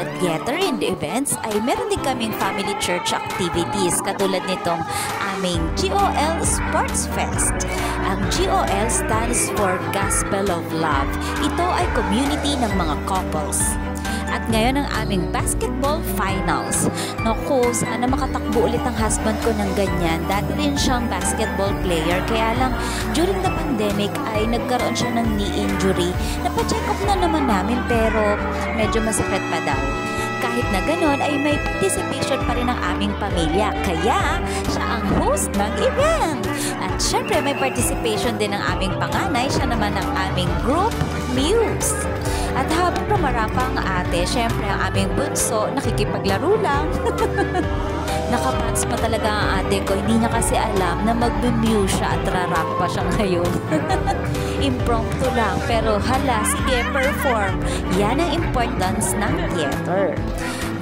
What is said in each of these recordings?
sa theater and events ay meron din kaming family church activities katulad nitong aming GOL Sports Fest. Ang GOL stands for Gospel of Love. Ito ay community ng mga couples. At ngayon ang aming basketball finals. Naku, sana makatakbo ulit ang husband ko ng ganyan. Dati rin siyang basketball player. Kaya lang, during the pandemic ay nagkaroon siya ng knee injury. Napacheck up na naman namin pero medyo masakit pa daw. Kahit na ganon ay may participation pa rin ang aming pamilya. Kaya, siya ang host ng event. At syempre may participation din ng aming panganay. Siya naman ang aming group Muse. At habang rumarapa ang ate, syempre ang aming bunso, nakikipaglaro lang. Nakapants pa talaga ang ate ko. Hindi niya kasi alam na mag-muse siya at rarap pa siya ngayon. Impromptu lang, pero hala, sige, perform. Yan ang importance ng theater.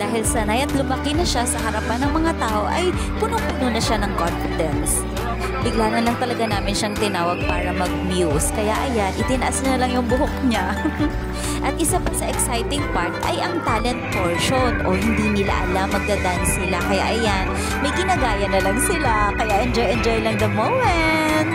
Dahil sanay at lumaki na siya sa harapan ng mga tao, ay punong-puno na siya ng confidence. Bigla na lang talaga namin siyang tinawag para mag-muse. Kaya ayan, itinaas na lang yung buhok niya. At isa pa sa exciting part ay ang talent portion. O hindi nila alam, magdadance sila. Kaya ayan, may ginagaya na lang sila. Kaya enjoy lang the moment.